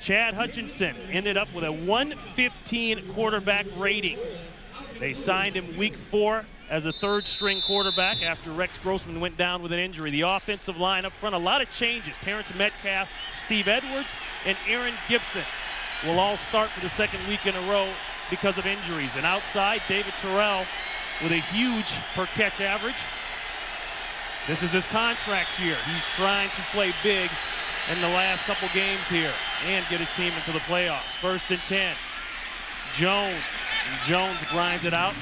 Chad Hutchinson ended up with a 115 quarterback rating. They signed him week 4 as a third-string quarterback after Rex Grossman went down with an injury. The offensive line up front, a lot of changes. Terrence Metcalf, Steve Edwards, and Aaron Gibson will all start for the second week in a row because of injuries. And outside, David Terrell with a huge per-catch average. This is his contract year. He's trying to play big in the last couple games here and get his team into the playoffs. 1st and 10. Jones. And Jones grinds it out.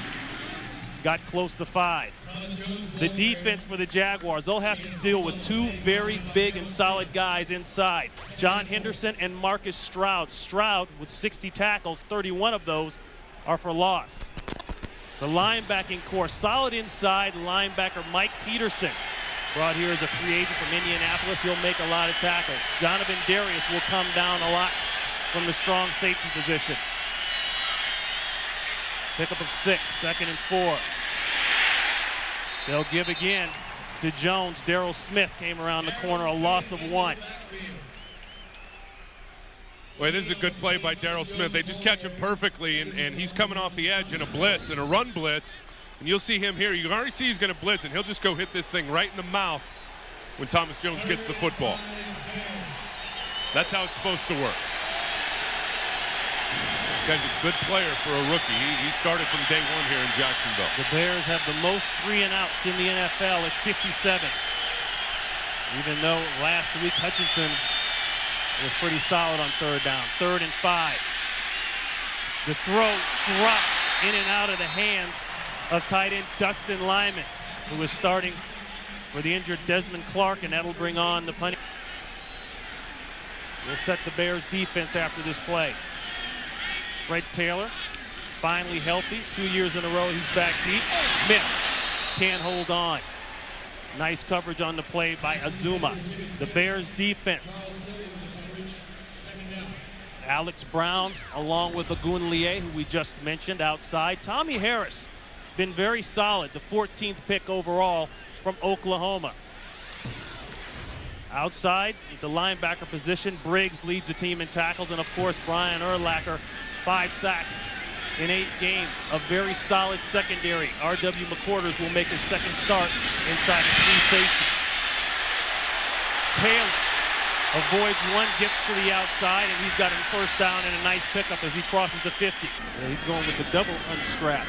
Got close to 5. The defense for the Jaguars, they'll have to deal with 2 very big and solid guys inside. John Henderson and Marcus Stroud. Stroud with 60 tackles, 31 of those are for loss. The linebacking core, solid inside linebacker Mike Peterson. Brought here as a free agent from Indianapolis. He'll make a lot of tackles. Donovan Darius will come down a lot from the strong safety position. Pickup of 6, 2nd and 4. They'll give again to Jones. Darryl Smith came around the corner, a loss of 1. Boy, this is a good play by Darryl Smith. They just catch him perfectly, and he's coming off the edge in a blitz, in a run blitz. And you'll see him here. You can already see he's going to blitz, and he'll just go hit this thing right in the mouth when Thomas Jones gets the football. That's how it's supposed to work. This guy's a good player for a rookie. He started from day 1 here in Jacksonville. The Bears have the most 3-and-outs in the NFL at 57. Even though last week Hutchinson was pretty solid on 3rd down. 3rd and 5. The throw dropped in and out of the hands of tight end Dustin Lyman, who is starting for the injured Desmond Clark, and that'll bring on the punting. We'll set the Bears defense after this play. Fred Taylor, finally healthy. 2 years in a row, he's back deep. Smith can't hold on. Nice coverage on the play by Azuma. The Bears defense. Alex Brown along with Ogunleye, who we just mentioned outside. Tommy Harris, been very solid, the 14th pick overall from Oklahoma. Outside, the linebacker position, Briggs leads the team in tackles, and of course Brian Urlacher, 5 sacks in 8 games. A very solid secondary. R.W. McQuarters will make his second start inside the free safety. Taylor avoids 1, gets to the outside, and he's got him 1st down and a nice pickup as he crosses the 50. And he's going with the double unstrap.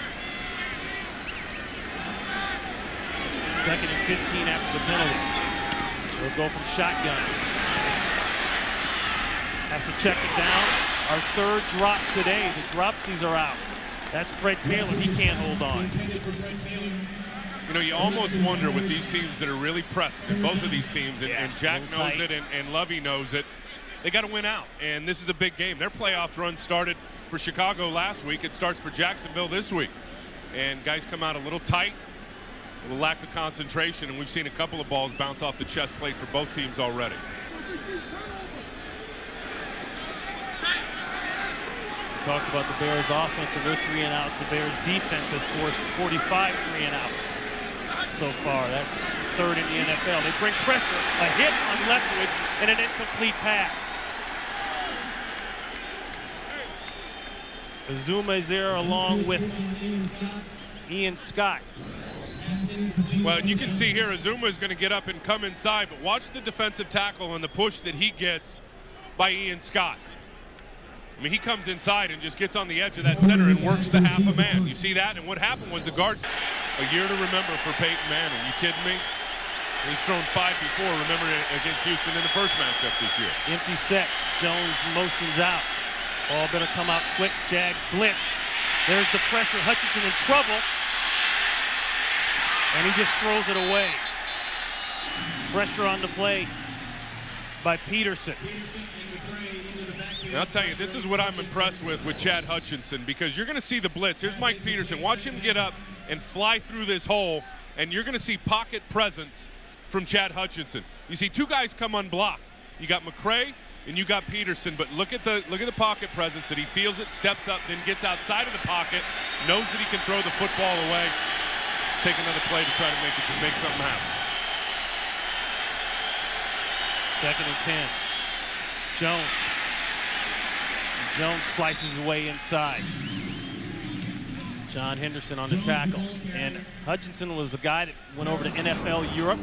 2nd and 15 after the penalty. We'll go from shotgun. Has to check it down. Our 3rd drop today. The dropsies are out. That's Fred Taylor. He can't hold on. You know, you almost wonder with these teams that are really pressing, and both of these teams, and Jack knows it, and Lovey knows it, they got to win out. And this is a big game. Their playoff run started for Chicago last week. It starts for Jacksonville this week. And guys come out a little tight, a little lack of concentration, and we've seen a couple of balls bounce off the chest plate for both teams already. Talked about the Bears offense and their 3-and-outs. The Bears defense has forced 45 3-and-outs so far. That's 3rd in the NFL. They bring pressure, a hit on Leftwich, and an incomplete pass. Azuma is there along with Ian Scott. Well, you can see here Azuma is going to get up and come inside, but watch the defensive tackle and the push that he gets by Ian Scott. I mean, he comes inside and just gets on the edge of that center and works the half a man. You see that? And what happened was the guard, a year to remember for Peyton Manning. You kidding me? He's thrown 5 before, remember, against Houston in the first matchup this year. Empty set. Jones motions out. Ball better come out quick. Jags blitz. There's the pressure. Hutchinson in trouble. And he just throws it away. Pressure on the play by Peterson. And I'll tell you, this is what I'm impressed with Chad Hutchinson, because you're going to see the blitz. Here's Mike Peterson. Watch him get up and fly through this hole, and you're going to see pocket presence from Chad Hutchinson. You see 2 guys come unblocked. You got McCray and you got Peterson, but look at the pocket presence that he feels it, steps up, then gets outside of the pocket, knows that he can throw the football away, take another play to try to make something happen. 2nd and 10. Jones Jones slices his way inside. John Henderson on the tackle. And Hutchinson was a guy that went over to NFL Europe.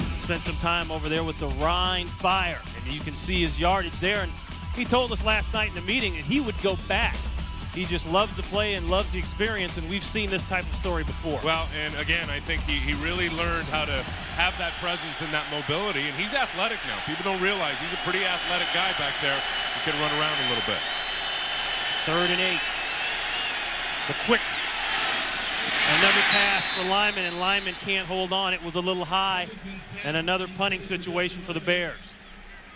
Spent some time over there with the Rhine Fire. And you can see his yardage there. And he told us last night in the meeting that he would go back. He just loves to play and loves the experience, and we've seen this type of story before. Well, and again, I think he really learned how to have that presence and that mobility, and he's athletic now. People don't realize he's a pretty athletic guy back there. He can run around a little bit. 3rd and 8. The quick. Another pass for Lyman, and Lyman can't hold on. It was a little high, and another punting situation for the Bears.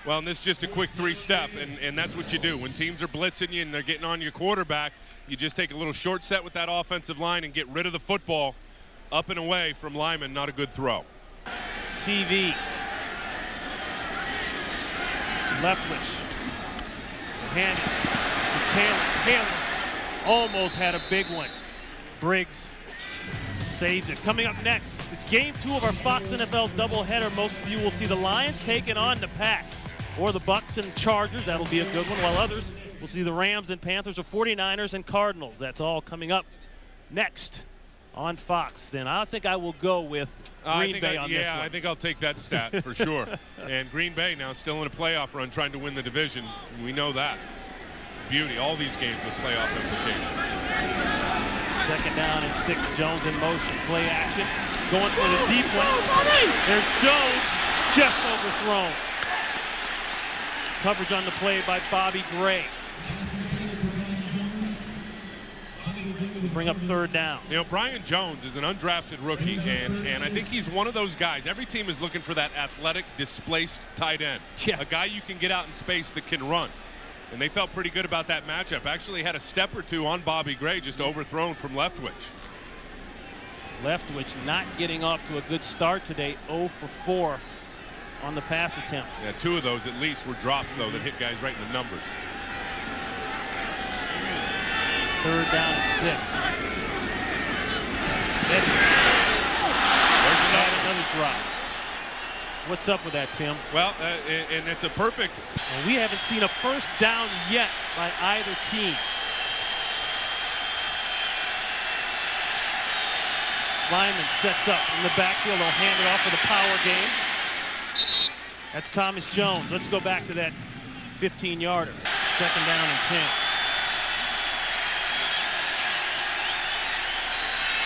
Well, and this is just a quick 3-step, and that's what you do. When teams are blitzing you and they're getting on your quarterback, you just take a little short set with that offensive line and get rid of the football up and away from Lyman. Not a good throw. TV. Leftwich. Handed to Taylor. Taylor almost had a big one. Briggs saves it. Coming up next, it's game 2 of our Fox NFL doubleheader. Most of you will see the Lions taking on the Pats, or the Bucks and Chargers. That'll be a good one, while others will see the Rams and Panthers, or 49ers and Cardinals. That's all coming up next on Fox. Then I think I will go with Green Bay on this one. Yeah, I think I'll take that stat for sure. And Green Bay now still in a playoff run trying to win the division. We know that. It's a beauty, all these games with playoff implications. 2nd down and 6. Jones in motion. Play action. Going for the deep one. There's Jones. Just overthrown. Coverage on the play by Bobby Gray. Bring up 3rd down. You know, Brian Jones is an undrafted rookie, and I think he's one of those guys. Every team is looking for that athletic, displaced tight end. Yeah. A guy you can get out in space that can run. And they felt pretty good about that matchup. Actually had a step or two on Bobby Gray, just overthrown from Leftwich. Leftwich not getting off to a good start today. 0 for 4 on the pass attempts. Yeah, 2 of those at least were drops, though, that hit guys right in the numbers. 3rd down and 6. There's another drop. What's up with that, Tim? Well, and it's a perfect. And we haven't seen a 1st down yet by either team. Lyman sets up in the backfield. They'll hand it off for the power game. That's Thomas Jones. Let's go back to that 15-yarder. 2nd down and 10.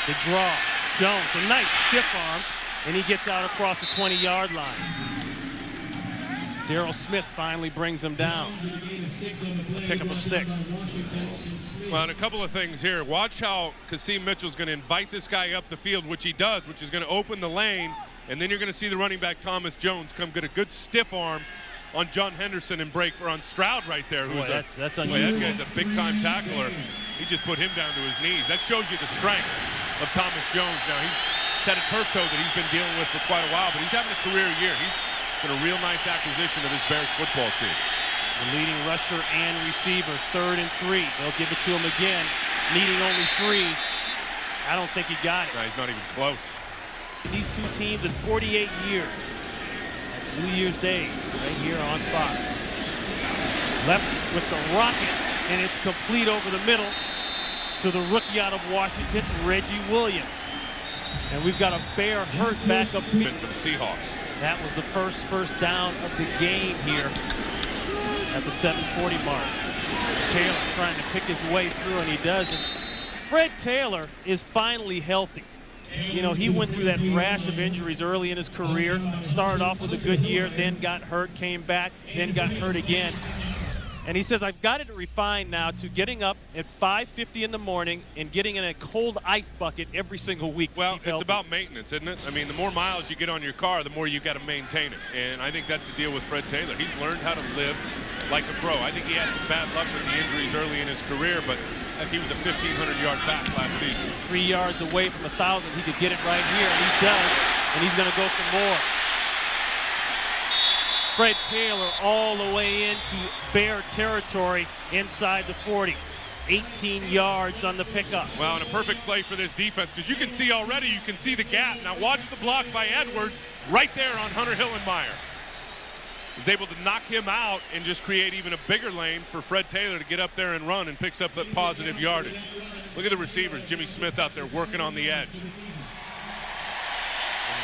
The draw. Jones, a nice stiff arm. And he gets out across the 20-yard line. Darrell Smith finally brings him down. Pickup of 6. Well, and a couple of things here. Watch how Kasim Mitchell's going to invite this guy up the field, which he does, which is going to open the lane. And then you're going to see the running back, Thomas Jones, come get a good stiff arm on John Henderson and break on Stroud right there. Who's that's unusual. That guy's a big-time tackler. He just put him down to his knees. That shows you the strength of Thomas Jones. Now, he's had a turf toe that he's been dealing with for quite a while, but he's having a career year. He's been a real nice acquisition of this Bears football team. The leading rusher and receiver, 3rd and 3. They'll give it to him again, needing only 3. I don't think he got it. No, he's not even close. These two teams in 48 years. That's New Year's Day right here on Fox. Left with the rocket, and it's complete over the middle to the rookie out of Washington, Reggie Williams. And we've got a Bear hurt back up for the Seahawks. That was the first down of the game here at the 7:40 mark. Taylor trying to pick his way through, and he does. And Fred Taylor is finally healthy. You know, he went through that rash of injuries early in his career. Started off with a good year, then got hurt, came back, then got hurt again. And he says, I've got it refined now to getting up at 5:50 in the morning and getting in a cold ice bucket every single week. Well, it's about maintenance, isn't it? I mean, the more miles you get on your car, the more you got to maintain it. And I think that's the deal with Fred Taylor. He's learned how to live like a pro. I think he had some bad luck with the injuries early in his career, but he was a 1,500-yard back last season. 3 yards away from 1,000. He could get it right here, and he does. And he's going to go for more. Fred Taylor all the way into Bear territory inside the 40. 18 yards on the pickup. Well, and a perfect play for this defense, because you can see already, you can see the gap. Now watch the block by Edwards right there on Hunter Hillenmeyer. is able to knock him out and just create even a bigger lane for Fred Taylor to get up there and run and picks up that positive yardage. Look at the receivers. Jimmy Smith out there working on the edge.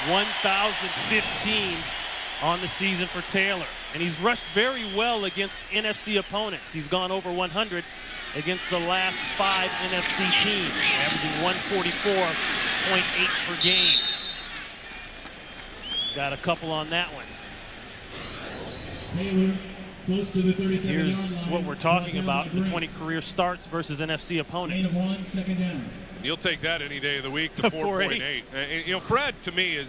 1,015 on the season for Taylor. And he's rushed very well against NFC opponents. He's gone over 100 against the last 5 NFC teams, averaging 144.8 per game. Got a couple on that one. Here's what we're talking about, the 20 career starts versus NFC opponents. You'll take that any day of the week, the 4.8. And, you know, Fred, to me,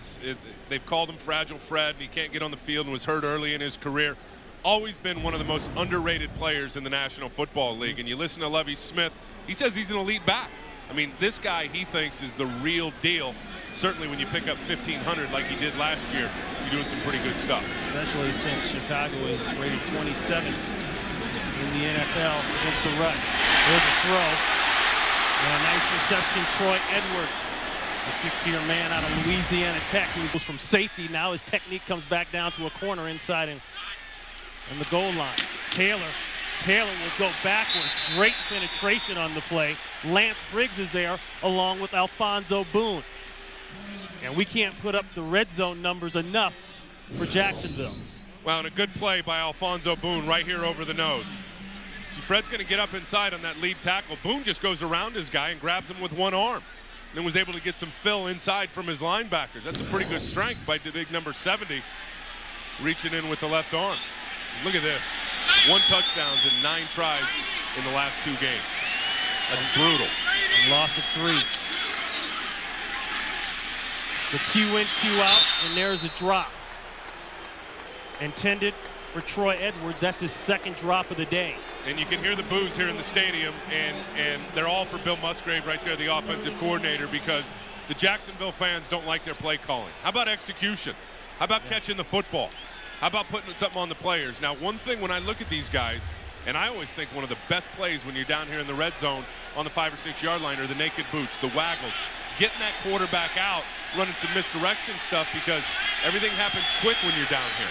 they've called him Fragile Fred, and he can't get on the field and was hurt early in his career. Always been one of the most underrated players in the National Football League. And you listen to Lovie Smith, he says he's an elite back. I mean, this guy, he thinks, is the real deal. Certainly when you pick up 1,500 like he did last year, you're doing some pretty good stuff. Especially since Chicago is rated 27 in the NFL against the rush. There's a throw. And a nice reception, Troy Edwards, the 6-year man out of Louisiana Tech, who goes from safety. Now his technique comes back down to a corner inside and the goal line. Taylor will go backwards. Great penetration on the play. Lance Briggs is there along with Alfonso Boone. And we can't put up the red zone numbers enough for Jacksonville. Well, and a good play by Alfonso Boone right here over the nose. See, Fred's going to get up inside on that lead tackle. Boone just goes around his guy and grabs him with one arm. And then was able to get some fill inside from his linebackers. That's a pretty good strength by the big number 70, reaching in with the left arm. Look at this. 1 touchdowns and 9 tries in the last 2 games. That's brutal. Loss of 3. The Q in, Q out, and there's a drop. Intended for Troy Edwards. That's his 2nd drop of the day. And you can hear the boos here in the stadium, and they're all for Bill Musgrave right there, the offensive coordinator, because the Jacksonville fans don't like their play calling. How about execution? How about catching the football? How about putting something on the players? Now, one thing when I look at these guys, and I always think one of the best plays when you're down here in the red zone on the 5 or 6 yard line are the naked boots, the waggles, getting that quarterback out, running some misdirection stuff, because everything happens quick when you're down here.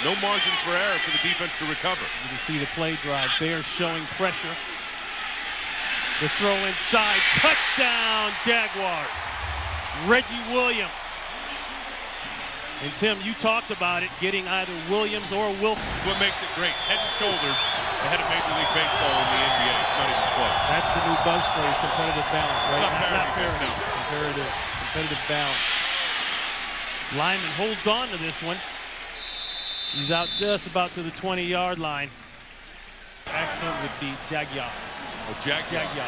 No margin for error for the defense to recover. You can see the play drive. Bears showing pressure. The throw inside. Touchdown, Jaguars. Reggie Williams. And Tim, you talked about it, getting either Williams or Wilson. That's what makes it great. Head and shoulders ahead of Major League Baseball in the NBA. It's not even close. That's the new buzz phrase, competitive balance, right? Not parity. No. Competitive balance. Lyman holds on to this one. He's out just about to the 20-yard line. Accent would be Jaguar. Oh, Jaguar. Okay.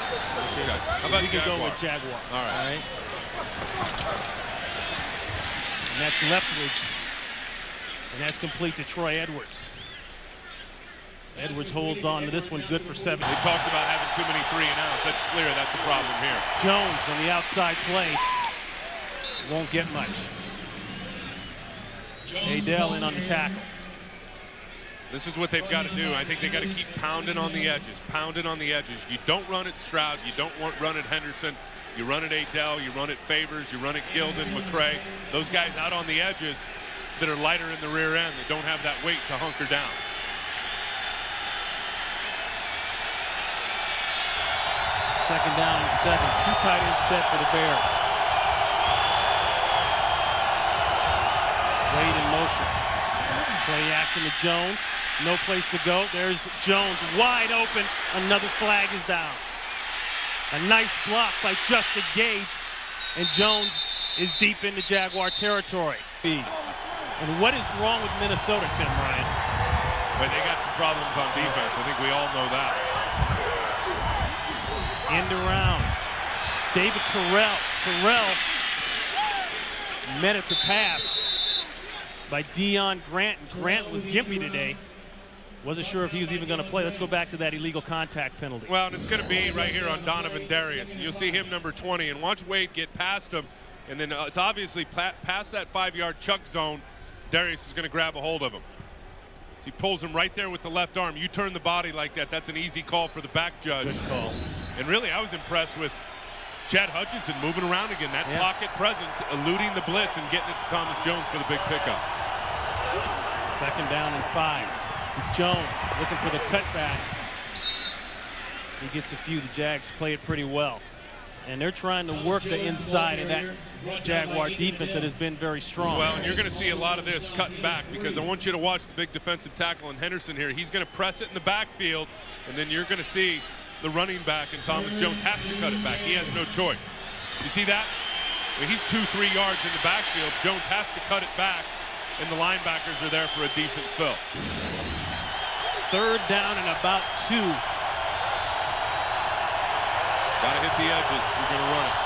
How about we could Jaguar? go with Jaguar. All right. And that's leftwards. And that's complete to Troy Edwards. Edwards holds on to this one, good for 7. They talked about having too many 3 and outs. That's clear. That's a problem here. Jones on the outside play. Won't get much. Adele in on the tackle. This is what they've got to do. I think they got to keep pounding on the edges, You don't run at Stroud. You don't run at Henderson. You run at Adele. You run at Favors. You run at Gilden, McCray. Those guys out on the edges that are lighter in the rear end, that don't have that weight to hunker down. Second down and 7. 2 tight ends set for the Bears. Wade in motion. Play action to Jones. No place to go. There's Jones wide open. Another flag is down. A nice block by Justin Gage. And Jones is deep into Jaguar territory. And what is wrong with Minnesota, Tim Ryan? But they got some problems on defense. I think we all know that. End around. David Terrell. Terrell met at the pass by Deion Grant. Grant was gimpy today. Wasn't sure if he was even going to play. Let's go back to that illegal contact penalty. Well, and it's going to be right here on Donovan Darius. You'll see him number 20, and watch Wade get past him. And then it's obviously past that 5-yard chuck zone. Darius is going to grab a hold of him. So he pulls him right there with the left arm. You turn the body like that, that's an easy call for the back judge. Good call. And really, I was impressed with Chad Hutchinson moving around again. That pocket presence, eluding the blitz and getting it to Thomas Jones for the big pickup. Second down and 5. Jones looking for the cutback. He gets a few. The Jags play it pretty well. And they're trying to work the inside of that Jaguar defense that has been very strong. Well, and you're going to see a lot of this cutting back, because I want you to watch the big defensive tackle in Henderson here. He's going to press it in the backfield, and then you're going to see the running back, and Thomas Jones has to cut it back. He has no choice. You see that? I mean, he's 2-3 yards in the backfield. Jones has to cut it back, and the linebackers are there for a decent fill. Third down and about 2. Got to hit the edges if you're going to run it.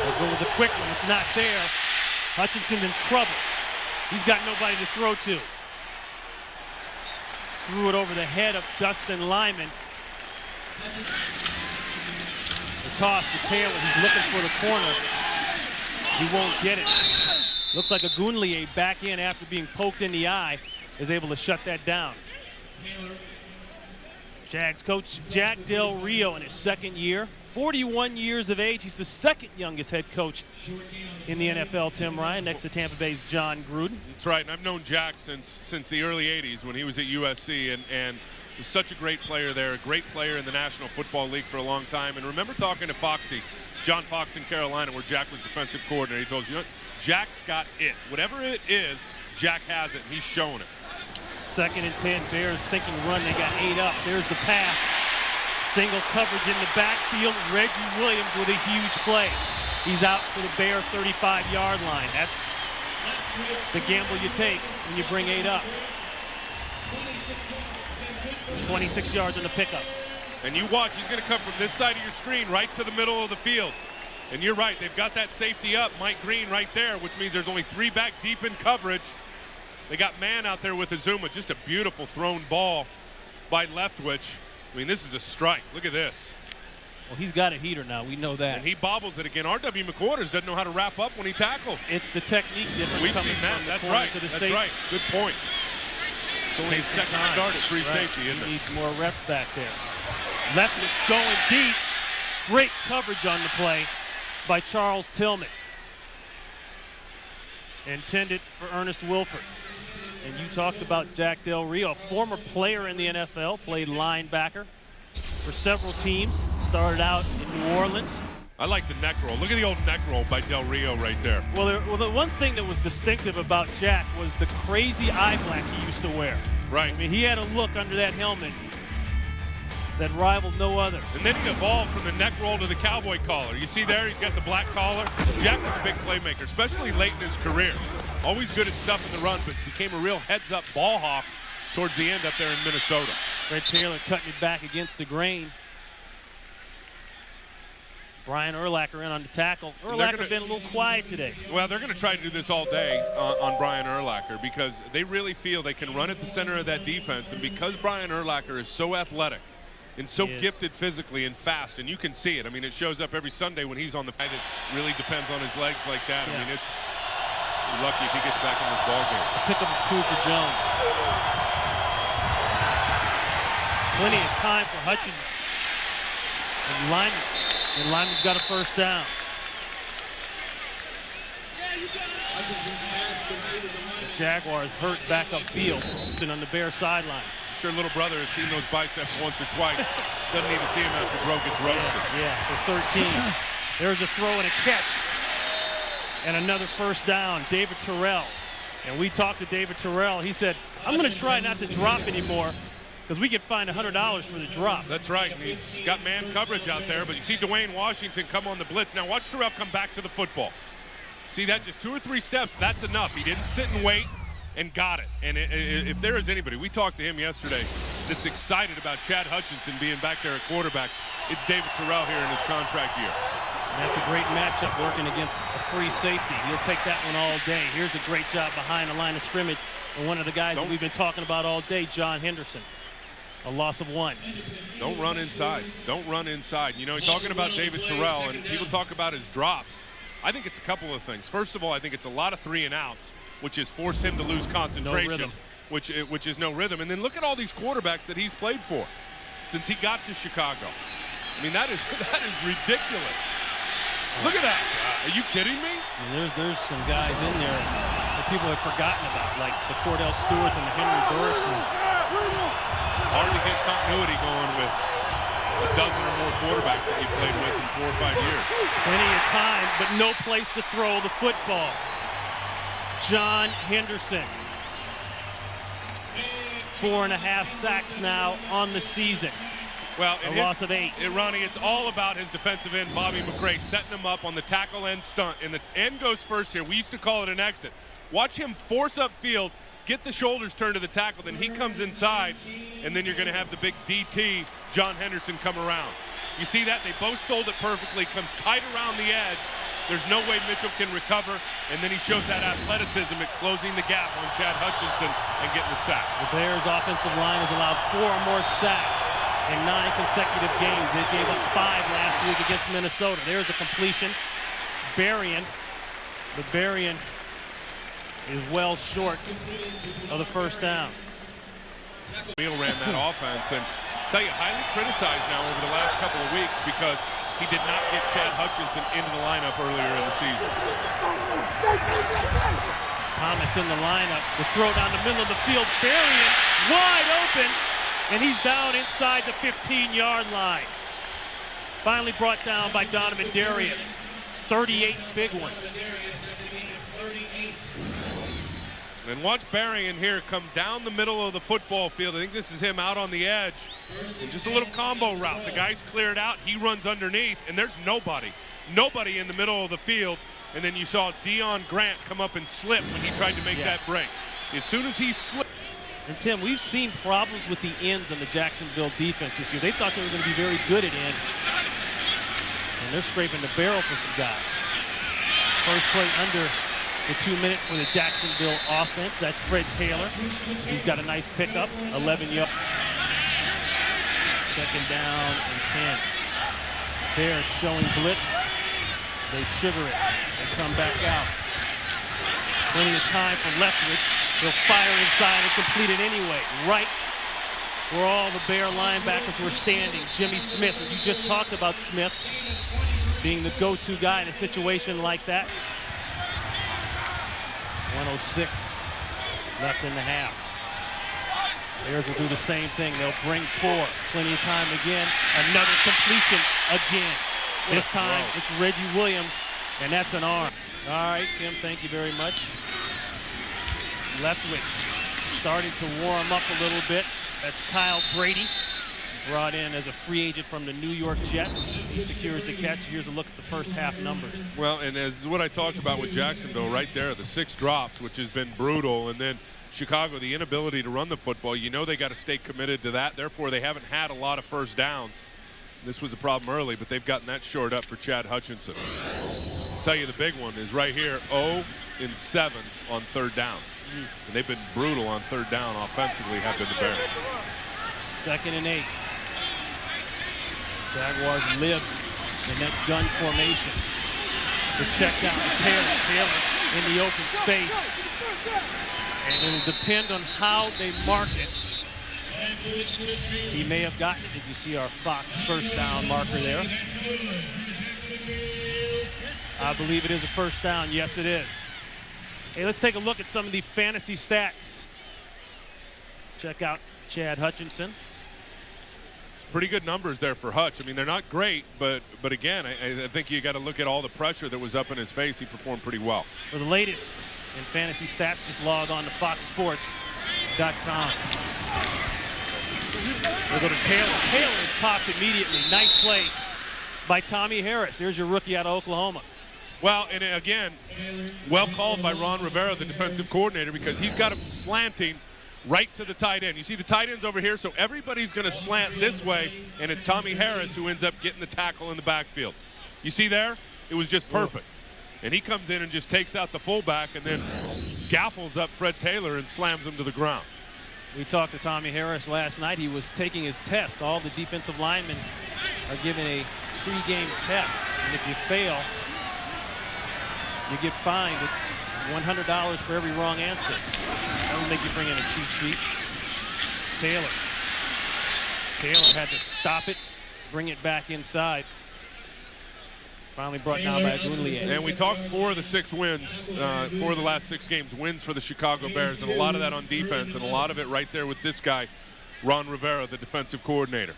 They'll go with the quick one. It's not there. Hutchinson's in trouble. He's got nobody to throw to. Threw it over the head of Dustin Lyman. The toss to Taylor. He's looking for the corner. He won't get it. Looks like Agunlie back in after being poked in the eye is able to shut that down. Jags coach Jack Del Rio in his second year, 41 years of age. He's the second youngest head coach in the NFL, Tim Ryan, next to Tampa Bay's John Gruden. That's right, and I've known Jack since the early 80s when he was at USC, and was such a great player there, a great player in the National Football League for a long time. And remember talking to Foxy, John Fox in Carolina, where Jack was defensive coordinator. He told us, you know, Jack's got it. Whatever it is, Jack has it, and he's showing it. Second and 10, Bears thinking run. They got 8 up. There's the pass. Single coverage in the backfield. Reggie Williams with a huge play. He's out for the Bear 35-yard line. That's the gamble you take when you bring 8 up. 26 yards on the pickup. And you watch, he's going to come from this side of your screen right to the middle of the field. And you're right, they've got that safety up, Mike Green right there, which means there's only 3 back deep in coverage. They got man out there with Azuma. Just a beautiful thrown ball by Leftwich. I mean, this is a strike. Look at this. Well, he's got a heater now. We know that. And he bobbles it again. R.W. McQuarters doesn't know how to wrap up when he tackles. It's the technique difference. We've seen that. That's right. That's right. Good point. His second start at free safety, isn't it? He needs more reps back there. Leftwich going deep. Great coverage on the play by Charles Tillman. Intended for Ernest Wilford. And you talked about Jack Del Rio, a former player in the NFL, played linebacker for several teams, started out in New Orleans. I like the neck roll. Look at the old neck roll by Del Rio right there. Well, the one thing that was distinctive about Jack was the crazy eye black he used to wear. Right. I mean, he had a look under that helmet that rivaled no other. And then he evolved from the neck roll to the cowboy collar. You see there, he's got the black collar. Jack was a big playmaker, especially late in his career. Always good at stuff in the run, but became a real heads-up ball hawk towards the end up there in Minnesota. Fred Taylor cutting it back against the grain. Brian Urlacher in on the tackle. Urlacher been a little quiet today. Well, they're going to try to do this all day on Brian Urlacher, because they really feel they can run at the center of that defense. And because Brian Urlacher is so athletic and so gifted physically and fast, and you can see it. I mean, it shows up every Sunday when he's on the field. It really depends on his legs like that. Yeah. I mean, it's lucky if he gets back in this ball game. A pick up 2 for Jones. Plenty of time for Hutchins and Lyman. And Lyman's got a first down. The Jaguars hurt back upfield and on the Bear sideline. I'm sure little brother has seen those biceps once or twice. Doesn't need to see him after Bro gets roasted. Yeah, for 13. There's a throw and a catch. And another first down, David Terrell. And we talked to David Terrell. He said, I'm going to try not to drop anymore because we could find $100 for the drop. That's right. And he's got man coverage out there, but you see Dwayne Washington come on the blitz. Now watch Terrell come back to the football. See that? Just 2 or 3 steps, that's enough. He didn't sit and wait and got it. And if there is anybody, we talked to him yesterday, that's excited about Chad Hutchinson being back there at quarterback, it's David Terrell here in his contract year. And that's a great matchup working against a free safety. He'll take that one all day. Here's a great job behind the line of scrimmage. And one of the guys that we've been talking about all day, John Henderson. A loss of 1. Don't run inside. Don't run inside. You know, talking about David Terrell, and people talk about his drops. I think it's a couple of things. First of all, I think it's a lot of 3 and outs, which has forced him to lose concentration, which is no rhythm. And then look at all these quarterbacks that he's played for since he got to Chicago. I mean, that is ridiculous. Look at that. Are you kidding me? And there's some guys in there that people have forgotten about, like the Cordell Stewarts and the Henry Burris. Hard to get continuity going with a dozen or more quarterbacks that you played with in 4 or 5 years. Plenty of time, but no place to throw the football. John Henderson. 4.5 sacks now on the season. Well, a loss of 8. Ronnie, it's all about his defensive end, Bobby McRae, setting him up on the tackle end stunt. And the end goes first here. We used to call it an exit. Watch him force up field, get the shoulders turned to the tackle, then he comes inside, and then you're going to have the big DT, John Henderson, come around. You see that? They both sold it perfectly, comes tight around the edge. There's no way Mitchell can recover, and then he shows that athleticism at closing the gap on Chad Hutchinson and getting the sack. The Bears' offensive line has allowed 4 or more sacks in 9 consecutive games. They gave up 5 last week against Minnesota. There's a completion. Berrien. The Berrien is well short of the first down. Neal ran that offense, and I tell you, highly criticized now over the last couple of weeks because he did not get Chad Hutchinson into the lineup earlier in the season. Thomas in the lineup. The throw down the middle of the field. Berrien wide open, and he's down inside the 15-yard line. Finally brought down by Donovan Darius. 38 big ones. And watch Berrien here come down the middle of the football field. I think this is him out on the edge. And just a little combo route. The guy's cleared out. He runs underneath, and there's nobody. Nobody in the middle of the field. And then you saw Deion Grant come up and slip when he tried to make that break. As soon as he slipped. And Tim, we've seen problems with the ends on the Jacksonville defense this year. They thought they were going to be very good at end. And they're scraping the barrel for some guys. First play under the 2 minute for the Jacksonville offense. That's Fred Taylor. He's got a nice pickup, 11 yards. Second down and 10. Bears showing blitz. They sugar it and come back out. Plenty of time for Leftwich. He'll fire inside and complete it anyway. Right where all the Bear linebackers were standing. Jimmy Smith, and you just talked about Smith being the go-to guy in a situation like that. 106 left in the half. Bears will do the same thing. They'll bring 4. Plenty of time again. Another completion again. This time it's Reggie Williams, and that's an arm. All right, Tim, thank you very much. Leftwich starting to warm up a little bit. That's Kyle Brady, brought in as a free agent from the New York Jets. He secures the catch. Here's a look at the first half numbers. Well, and as what I talked about with Jacksonville right there, the 6 drops, which has been brutal, and then Chicago, the inability to run the football. You know they got to stay committed to that. Therefore, they haven't had a lot of first downs. This was a problem early, but they've gotten that shored up for Chad Hutchinson. I'll tell you the big one is right here, 0-7 on third down. And they've been brutal on third down offensively, have been the Bears. 2nd and 8. Jaguars live in that gun formation. The check down to Taylor. Taylor in the open space. And it'll depend on how they mark it. He may have gotten it. Did you see our Fox first down marker there? I believe it is a first down. Yes, it is. Hey, let's take a look at some of the fantasy stats. Check out Chad Hutchinson. Pretty good numbers there for Hutch. I mean, they're not great, but again, I think you got to look at all the pressure that was up in his face. He performed pretty well. For the latest in fantasy stats, just log on to foxsports.com. We'll go to Taylor. Taylor is popped immediately. Nice play by Tommy Harris. Here's your rookie out of Oklahoma. Well, and again, well called by Ron Rivera, the defensive coordinator, because he's got him slanting right to the tight end. You see the tight end's over here, so everybody's going to slant this way, and it's Tommy Harris who ends up getting the tackle in the backfield. You see there? It was just perfect. And he comes in and just takes out the fullback and then gaffles up Fred Taylor and slams him to the ground. We talked to Tommy Harris last night. He was taking his test. All the defensive linemen are given a pregame test, and if you fail, you get fined. It's $100 for every wrong answer. That'll make you bring in a cheat sheet. Taylor. Taylor had to stop it, bring it back inside. Finally brought down by Gunlier. And we talked 4 of the 6 wins, 4 of the last 6 games, wins for the Chicago Bears, and a lot of that on defense, and a lot of it right there with this guy, Ron Rivera, the defensive coordinator.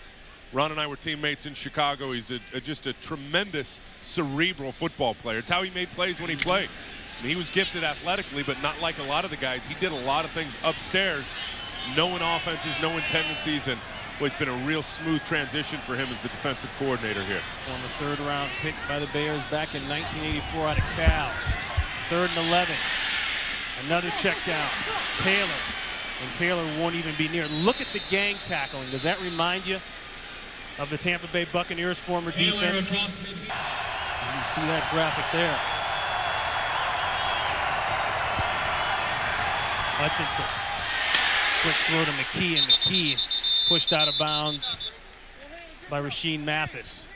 Ron and I were teammates in Chicago. He's just a tremendous cerebral football player. It's how he made plays when he played. I mean, he was gifted athletically, but not like a lot of the guys. He did a lot of things upstairs, knowing offenses, knowing tendencies, and it's been a real smooth transition for him as the defensive coordinator here. On the 3rd round pick by the Bears back in 1984 out of Cal. 3rd and 11. Another check down. Taylor. And Taylor won't even be near. Look at the gang tackling. Does that remind you of the Tampa Bay Buccaneers' former defense? You see that graphic there. Hutchinson. Quick throw to McKee, and McKee pushed out of bounds by Rasheed Mathis.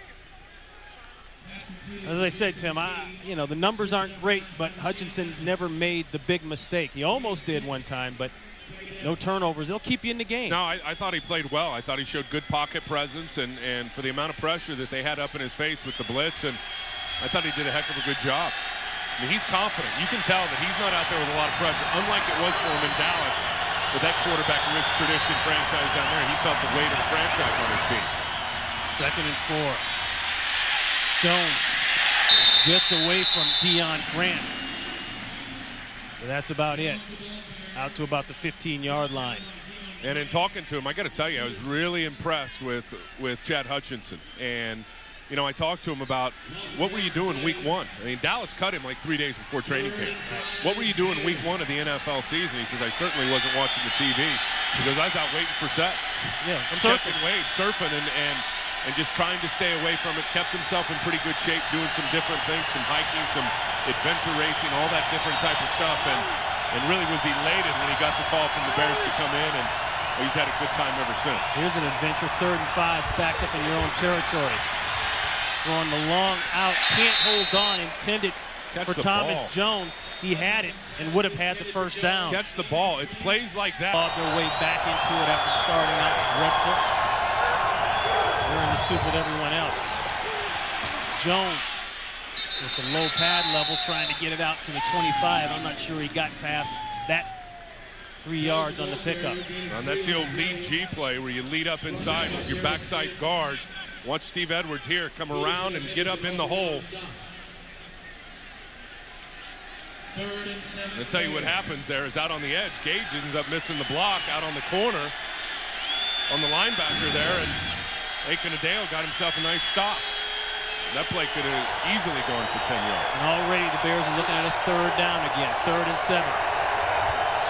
As I said, Tim, the numbers aren't great, but Hutchinson never made the big mistake. He almost did one time, but no turnovers. They'll keep you in the game. No, I thought he played well. I thought he showed good pocket presence, and for the amount of pressure that they had up in his face with the blitz, and I thought he did a heck of a good job. I mean, he's confident. You can tell that he's not out there with a lot of pressure, unlike it was for him in Dallas with that quarterback-rich tradition franchise down there. He felt the weight of the franchise on his feet. 2nd and 4. Jones gets away from Deion Grant. But that's about it. Out to about the 15-yard line. And in talking to him, I got to tell you, I was really impressed with Chad Hutchinson. And, I talked to him about, what were you doing week 1? I mean, Dallas cut him like 3 days before training camp. What were you doing week 1 of the NFL season? He says, I certainly wasn't watching the TV. He goes, I was out waiting for sets. Yeah, surfing waves, surfing, and just trying to stay away from it. Kept himself in pretty good shape, doing some different things, some hiking, some adventure racing, all that different type of stuff. And really was elated when he got the call from the Bears to come in, and he's had a good time ever since. Here's an adventure, 3rd and 5, back up in your own territory. Throwing the long out, can't hold on, intended for Thomas Jones. He had it and would have had the first down. Catch the ball. It's plays like that. Clawed their way back into it after starting out dreadful. They're in the soup with everyone else. Jones with the low pad level, trying to get it out to the 25. I'm not sure he got past that 3 yards on the pickup. And that's the old lead G play where you lead up inside with your backside guard. Watch Steve Edwards here come around and get up in the hole. I'll tell you what happens there is out on the edge. Gage ends up missing the block out on the corner on the linebacker there, and Aiken-Adale got himself a nice stop. That play could have easily gone for 10 yards. And already the Bears are looking at a 3rd down again, 3rd and 7.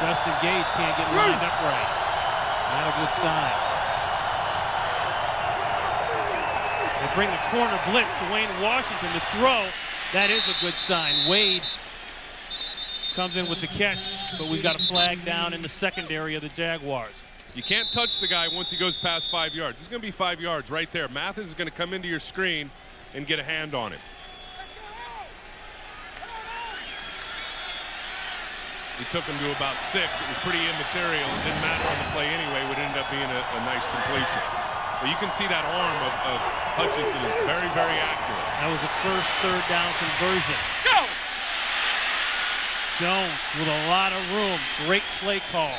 Justin Gage can't get lined up right. Not a good sign. They bring the corner blitz to Wayne Washington to throw. That is a good sign. Wade comes in with the catch, but we've got a flag down in the secondary of the Jaguars. You can't touch the guy once he goes past 5 yards. It's going to be 5 yards right there. Mathis is going to come into your screen and get a hand on it. He took him to about 6. It was pretty immaterial. It didn't matter on the play anyway. It would end up being a nice completion. But you can see that arm of Hutchinson is very, very accurate. That was a first 3rd down conversion. Go! Jones with a lot of room. Great play call.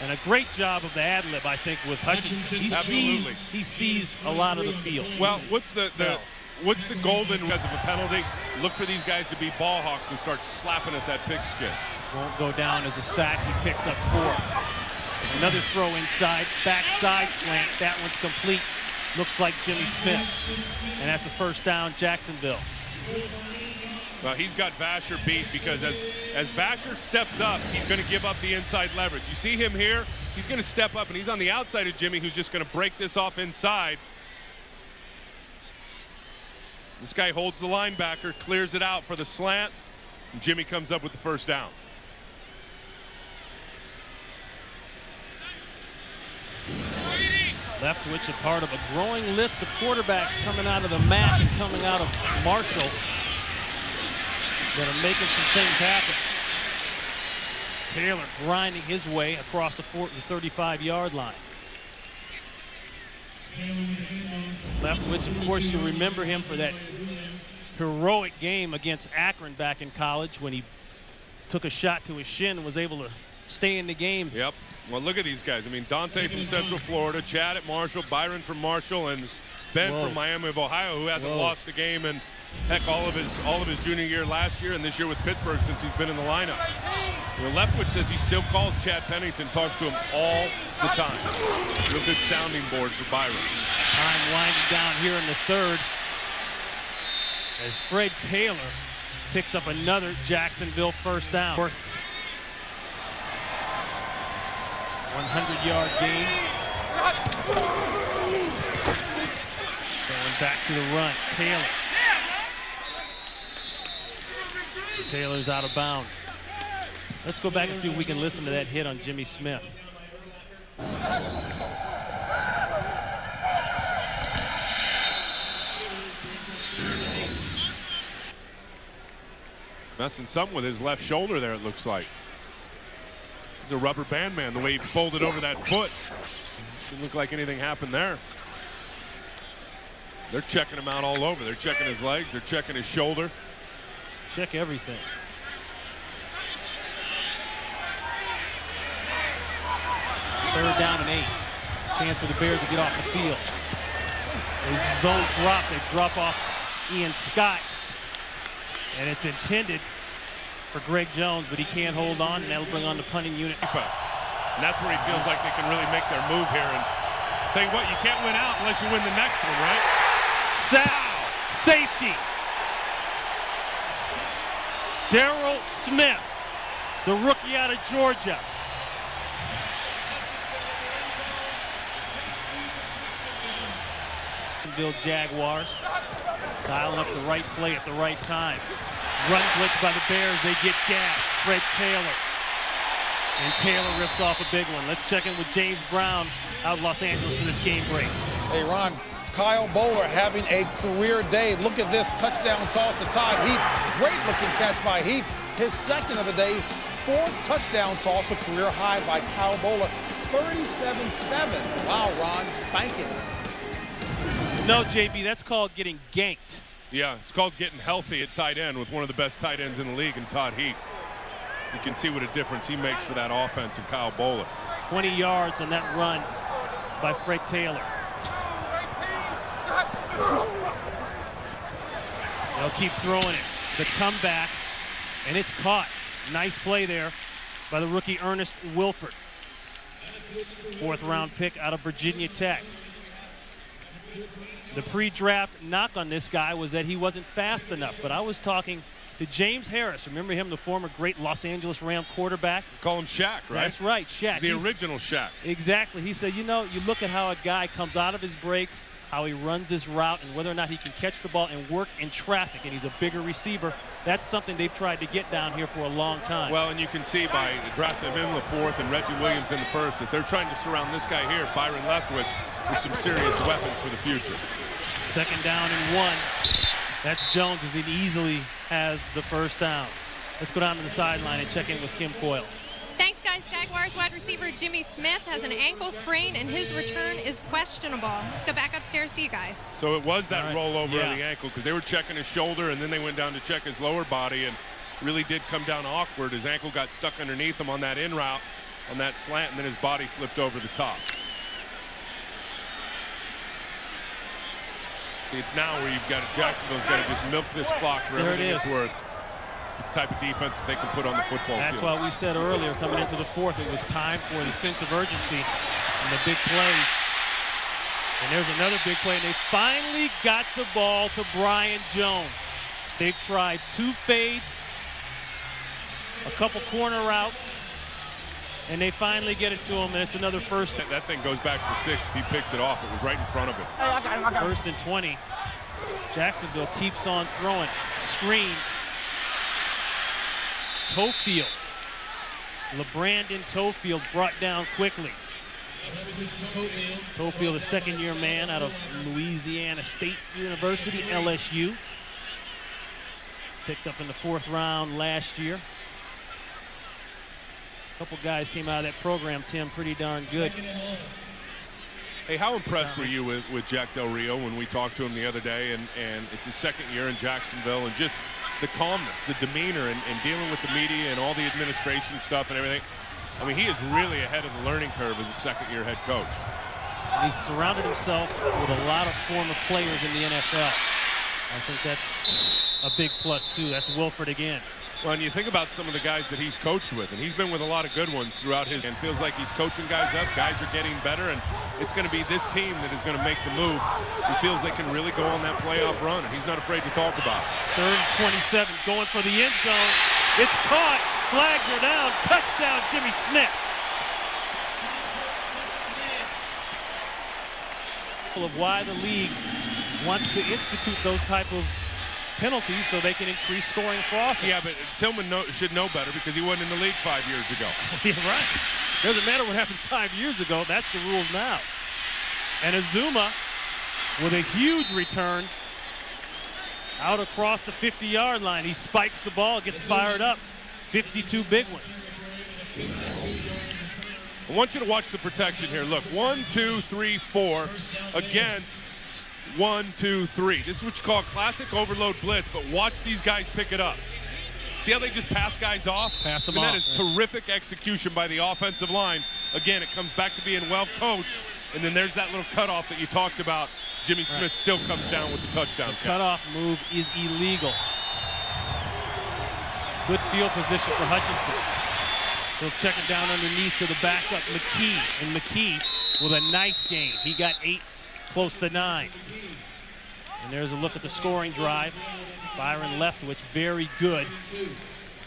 And a great job of the ad-lib, I think, with Hutchinson. He sees a lot of the field. Well, what's the golden because of a penalty? Look for these guys to be ball hawks and start slapping at that pigskin. Won't go down as a sack. He picked up 4. Another throw inside, backside slant. That one's complete. Looks like Jimmy Smith. And that's a 1st down, Jacksonville. Well, he's got Vasher beat because as Vasher steps up, he's going to give up the inside leverage. You see him here? He's going to step up, and he's on the outside of Jimmy, who's just going to break this off inside. This guy holds the linebacker, clears it out for the slant, and Jimmy comes up with the 1st down. Leftwich, a part of a growing list of quarterbacks coming out of the MAC and coming out of Marshall that are making some things happen. Taylor grinding his way across the 35-yard line. Leftwich, of course, you remember him for that heroic game against Akron back in college when he took a shot to his shin and was able to stay in the game. Yep. Well, look at these guys. I mean, Dante from Central Florida, Chad at Marshall, Byron from Marshall, and Ben from Miami of Ohio, who hasn't lost a game in, heck, all of his junior year last year and this year with Pittsburgh since he's been in the lineup. You know, Leftwich says he still calls Chad Pennington, talks to him all the time. Real good sounding board for Byron. Time winding down here in the third as Fred Taylor picks up another Jacksonville first down. 100-yard gain. Going back to the run. Taylor's out of bounds. Let's go back and see if we can listen to that hit on Jimmy Smith. Messing something with his left shoulder there, it looks like. He's a rubber band man, the way he folded over that foot. Didn't look like anything happened there. They're checking him out all over. They're checking his legs. They're checking his shoulder. Check everything. Third down and 8. Chance for the Bears to get off the field. The zone drop. They drop off Ian Scott. And it's intended for Greg Jones, but he can't hold on, and that'll bring on the punting unit. Defense. And that's where he feels like they can really make their move here. And tell you what, you can't win out unless you win the next one, right? Safety. Darrell Smith, the rookie out of Georgia. Jaguars dialing up the right play at the right time. Run blitz by the Bears. They get gashed. Fred Taylor. And Taylor rips off a big one. Let's check in with James Brown out of Los Angeles for this game break. Hey, Ron, Kyle Bowler having a career day. Look at this touchdown toss to Todd Heap. Great looking catch by Heap. His second of the day. 4th touchdown toss, a career high by Kyle Bowler. 37-7. Wow, Ron, spanking. No, JB, that's called getting ganked. Yeah, it's called getting healthy at tight end with one of the best tight ends in the league in Todd Heap. You can see what a difference he makes for that offense in Kyle Bowler. 20 yards on that run by Fred Taylor. They'll keep throwing it. The comeback, and it's caught. Nice play there by the rookie Ernest Wilford. 4th round pick out of Virginia Tech. The pre-draft knock on this guy was that he wasn't fast enough, but I was talking to James Harris. Remember him, the former great Los Angeles Ram quarterback? Call him Shaq, right? That's right, Shaq. The original Shaq. Exactly. He said, you know, you look at how a guy comes out of his breaks, how he runs his route, and whether or not he can catch the ball and work in traffic, and he's a bigger receiver. That's something they've tried to get down here for a long time. Well, and you can see by drafting him in the 4th and Reggie Williams in the 1st that they're trying to surround this guy here, Byron Leftwich, with some serious weapons for the future. 2nd down and 1. That's Jones as he easily has the first down. Let's go down to the sideline and check in with Kim Coyle. Thanks, guys. Jaguars wide receiver Jimmy Smith has an ankle sprain, and his return is questionable. Let's go back upstairs to you guys. So it was that rollover of the ankle because they were checking his shoulder, and then they went down to check his lower body, and really did come down awkward. His ankle got stuck underneath him on that in route, on that slant, and then his body flipped over the top. See, it's now where you've got Jacksonville's got to just milk this clock for everything it's worth. The type of defense that they can put on the football field. That's why we said earlier, coming into the 4th, it was time for the sense of urgency and the big plays. And there's another big play, and they finally got the ball to Brian Jones. They've tried 2 fades, a couple corner routes, and they finally get it to him, and it's another first. That thing goes back for 6 if he picks it off. It was right in front of him. First and 20. Jacksonville keeps on throwing. Screen. Tofield. LeBrandon Tofield brought down quickly. Tofield, a second-year man out of Louisiana State University, LSU. Picked up in the 4th round last year. A couple guys came out of that program, Tim, pretty darn good. Hey, how impressed were you with Jack Del Rio when we talked to him the other day, and it's his second year in Jacksonville, and just the calmness, the demeanor, and dealing with the media and all the administration stuff and everything. I mean, he is really ahead of the learning curve as a second-year head coach. He's surrounded himself with a lot of former players in the NFL. I think that's a big plus, too. That's Wilford again. Well, and you think about some of the guys that he's coached with, and he's been with a lot of good ones throughout his, and feels like he's coaching guys up. Guys are getting better, and it's going to be this team that is going to make the move. He feels they can really go on that playoff run, and he's not afraid to talk about it. 3rd and 27, going for the end zone. It's caught. Flags are down. Touchdown, Jimmy Smith. Of why the league wants to institute those type of penalties so they can increase scoring for offense. Yeah, but Tillman should know better because he wasn't in the league 5 years ago. Yeah, right. Doesn't matter what happened 5 years ago. That's the rules now. And Azuma with a huge return out across the 50-yard line. He spikes the ball, gets fired up. 52 big ones. I want you to watch the protection here. Look, 1, 2, 3, 4 against 1, 2, 3. This is what you call classic overload blitz, but watch these guys pick it up. See how they just pass guys off? Pass them off. off. That is terrific execution by the offensive line. Again, it comes back to being well coached, and then there's that little cutoff that you talked about. Jimmy Smith still comes down with the touchdown. The cutoff move is illegal. Good field position for Hutchinson. He'll check it down underneath to the backup, McKee. And McKee with a nice game. He got 8, close to 9. And there's a look at the scoring drive. Byron Leftwich, very good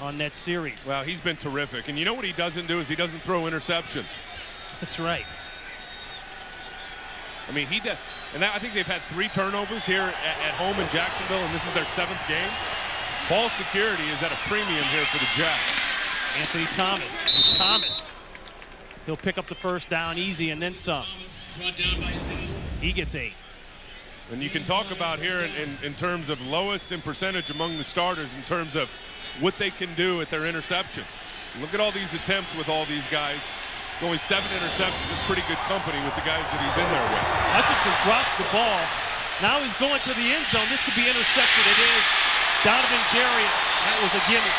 on that series. Well, he's been terrific. And you know what he doesn't do is he doesn't throw interceptions. That's right. I mean, he does. And I think they've had 3 turnovers here at home in Jacksonville, and this is their 7th game. Ball security is at a premium here for the Jacks. Anthony Thomas. He'll pick up the first down easy and then some. He gets 8. And you can talk about here in terms of lowest in percentage among the starters in terms of what they can do at their interceptions. Look at all these attempts with all these guys. Only 7 interceptions is pretty good company with the guys that he's in there with. Hutchinson drops the ball. Now he's going to the end zone. This could be intercepted. It is. Donovan Darius. That was a gimme.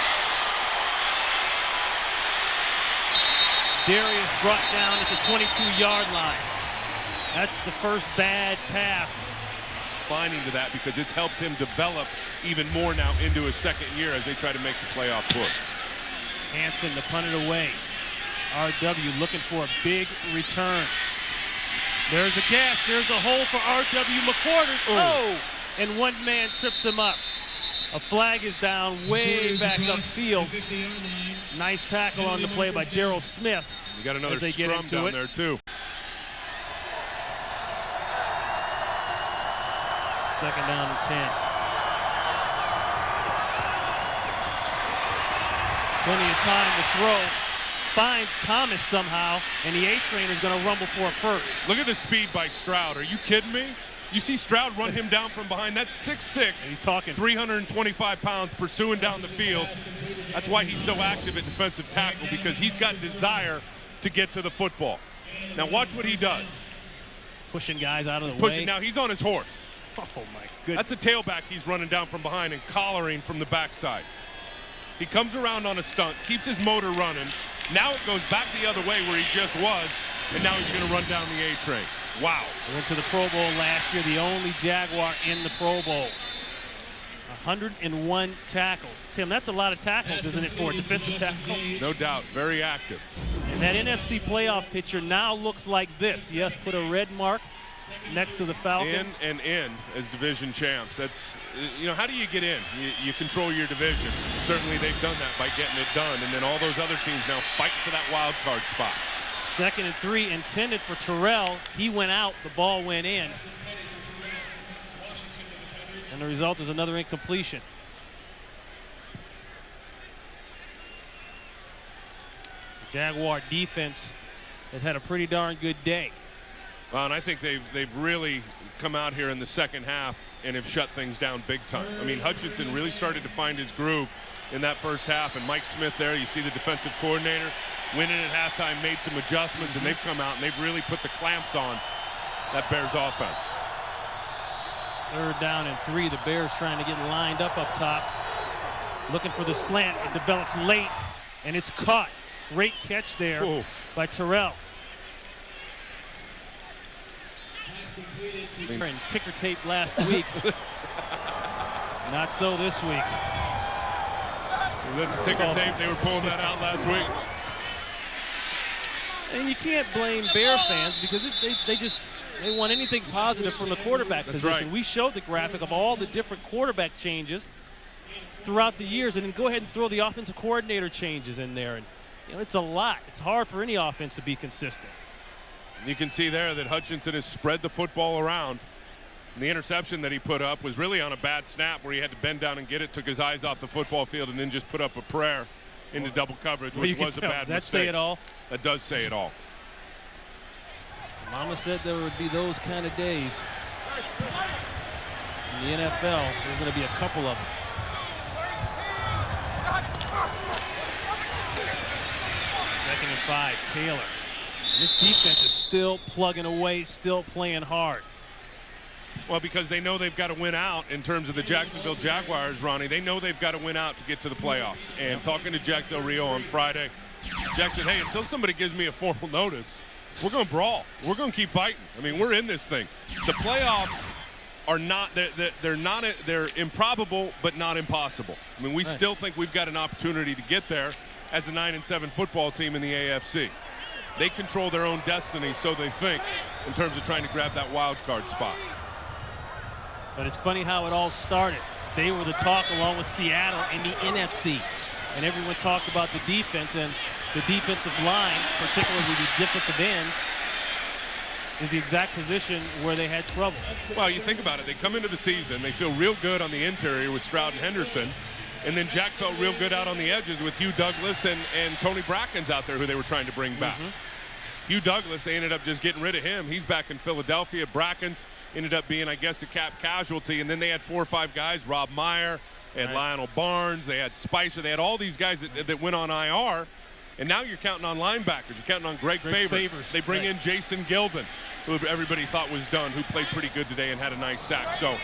Darius brought down at the 22-yard line. That's the first bad pass. Finding to that because it's helped him develop even more now into his second year as they try to make the playoff push. Hansen to punt it away. RW looking for a big return. There's a gash. There's a hole for RW McQuarters. Oh! And one man trips him up. A flag is down way back upfield. Nice tackle on the play by Darryl Smith. You got another scrum down there, too. Second down and 10. Plenty of time to throw. Finds Thomas somehow, and the A-Train is going to rumble for a first. Look at the speed by Stroud. Are you kidding me? You see Stroud run him down from behind. That's 6'6". He's talking. 325 pounds pursuing down the field. That's why he's so active at defensive tackle, because he's got desire to get to the football. Now watch what he does. Pushing guys out of the way. Now he's on his horse. Oh, my goodness. That's a tailback he's running down from behind and collaring from the backside. He comes around on a stunt, keeps his motor running. Now it goes back the other way where he just was, and now he's going to run down the A-Train. Wow. He went to the Pro Bowl last year, the only Jaguar in the Pro Bowl. 101 tackles. Tim, that's a lot of tackles, isn't it, for a defensive tackle? No doubt. Very active. And that NFC playoff picture now looks like this. Yes, put a red mark next to the Falcons. In as division champs. That's, you know, how do you get in? You control your division. Certainly they've done that by getting it done. And then all those other teams now fight for that wild card spot. 2nd and 3 intended for Terrell. He went out. The ball went in. And the result is another incompletion. The Jaguar defense has had a pretty darn good day. Well, and I think they've really come out here in the second half and have shut things down big time. I mean, Hutchinson really started to find his groove in that first half, and Mike Smith there, you see the defensive coordinator, went in at halftime, made some adjustments, and they've come out and they've really put the clamps on that Bears offense. 3rd down and 3. The Bears trying to get lined up top. Looking for the slant. It develops late, and it's caught. Great catch there by Terrell. And ticker tape last week. Not so this week. The ticker tape, they were pulling that out last week. And you can't blame Bear fans because they want anything positive from the quarterback position. Right. We showed the graphic of all the different quarterback changes throughout the years, and then go ahead and throw the offensive coordinator changes in there. And it's a lot. It's hard for any offense to be consistent. You can see there that Hutchinson has spread the football around. And the interception that he put up was really on a bad snap where he had to bend down and get it, took his eyes off the football field, and then just put up a prayer into double coverage, which was a bad mistake. Does that say it all? That does say it all. Mama said there would be those kind of days. In the NFL, there's going to be a couple of them. Second and 5, Taylor. And this defense is still plugging away, still playing hard. Well, because they know they've got to win out in terms of the Jacksonville Jaguars, Ronnie. They know they've got to win out to get to the playoffs. And talking to Jack Del Rio on Friday, Jack said, hey, until somebody gives me a formal notice, we're going to brawl. We're going to keep fighting. I mean, we're in this thing. The playoffs are not, they're improbable, but not impossible. I mean, we still think we've got an opportunity to get there as a 9-7 football team in the AFC. They control their own destiny, so they think, in terms of trying to grab that wild card spot. But it's funny how it all started. They were the talk along with Seattle in the NFC. And everyone talked about the defense, and the defensive line, particularly the defensive ends, is the exact position where they had trouble. Well, you think about it. They come into the season. They feel real good on the interior with Stroud and Henderson. And then Jack felt real good out on the edges with Hugh Douglas and Tony Bracken's out there who they were trying to bring back. Hugh Douglas, they ended up just getting rid of him. He's back in Philadelphia. Bracken's ended up being, I guess, a cap casualty. And then they had 4 or 5 guys, Rob Meyer, they had Lionel Barnes, they had Spicer, they had all these guys that went on IR. And now you're counting on linebackers. You're counting on Greg Favors. They bring in Jason Gilvin, who everybody thought was done, who played pretty good today and had a nice sack. So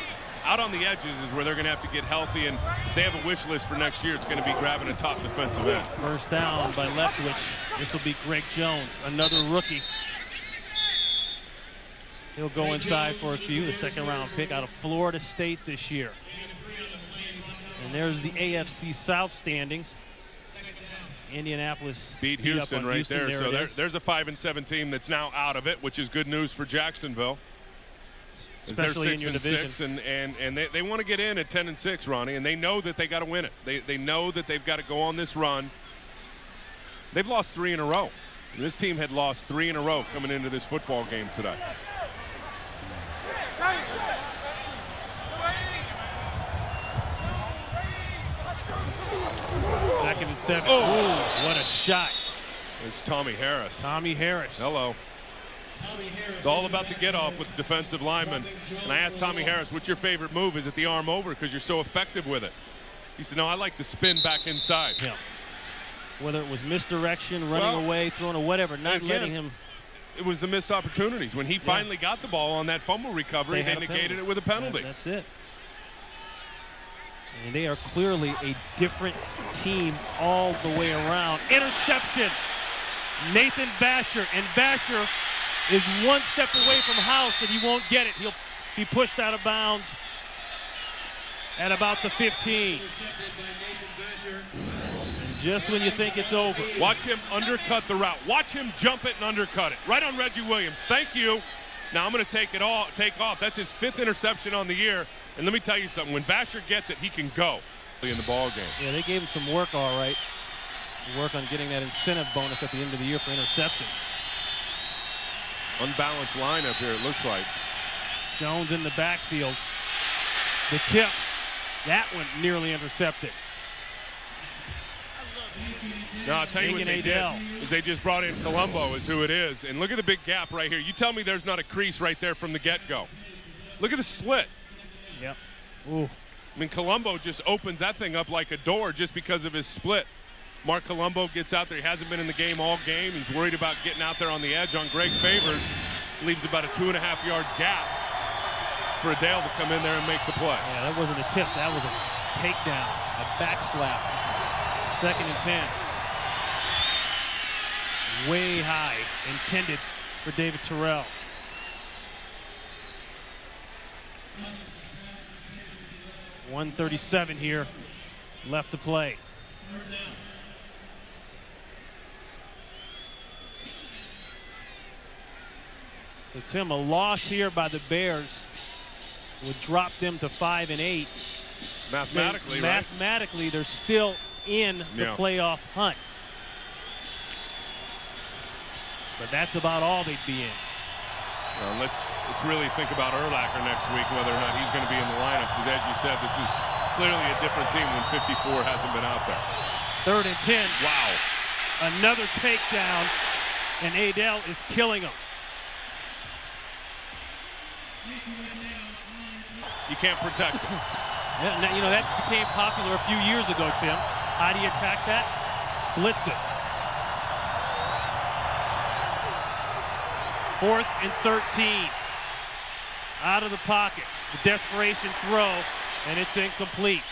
out on the edges is where they're going to have to get healthy, and if they have a wish list for next year, it's going to be grabbing a top defensive end. First down by Leftwich. This will be Greg Jones, another rookie. He'll go inside for a few, the second-round pick out of Florida State this year. And there's the AFC South standings. Indianapolis beat Houston right there. So there's a 5-7 team that's now out of it, which is good news for Jacksonville. Especially in your division. And they want to get in at 10-6, Ronnie, and they know that they got to win it. They know that they've got to go on this run. They've lost 3 in a row. This team had lost 3 in a row coming into this football game today. Second and 7. Oh, what a shot. There's Tommy Harris. Tommy Harris. Hello. It's all about the get-off with the defensive lineman. And I asked Tommy Harris, what's your favorite move? Is it the arm over because you're so effective with it? He said, no, I like the spin back inside. Yeah. Whether it was misdirection, running away, throwing or whatever, not letting him. It was the missed opportunities. When he finally got the ball on that fumble recovery, they negated it with a penalty. That's it. And they are clearly a different team all the way around. Interception. Nathan Basher. And Basher is one step away from House, and he won't get it. He'll be pushed out of bounds at about the 15. And just when you think it's over. Watch him undercut the route. Watch him jump it and undercut it. Right on Reggie Williams. Thank you. Now I'm going to take off. That's his 5th interception on the year. And let me tell you something. When Basher gets it, he can go in the ball game. Yeah, they gave him some work, all right. Work on getting that incentive bonus at the end of the year for interceptions. Unbalanced lineup here, it looks like. Jones in the backfield. The tip. That one nearly intercepted. No, I'll tell you what they did is they just brought in Colombo is who it is. And look at the big gap right here. You tell me there's not a crease right there from the get-go. Look at the slit. Yep. Ooh. I mean, Colombo just opens that thing up like a door just because of his split. Mark Colombo gets out there. He hasn't been in the game all game. He's worried about getting out there on the edge on Greg Favors. leaves about a 2.5-yard gap for Adele to come in there and make the play. Yeah, that wasn't a tip. That was a takedown, a back slap. 2nd and 10. Way high, intended for David Terrell. .137 here left to play. So Tim, a loss here by the Bears would drop them to 5 and 8. Mathematically, Mathematically, they're still in the playoff hunt. But that's about all they'd be in. Well, let's really think about Urlacher next week, whether or not he's going to be in the lineup. Because as you said, this is clearly a different team when 54 hasn't been out there. 3rd and 10. Wow. Another takedown, and Adele is killing them. You can't protect him. Yeah, you know, that became popular a few years ago, Tim. How do you attack that? Blitz it. 4th and 13. Out of the pocket. The desperation throw, and it's incomplete.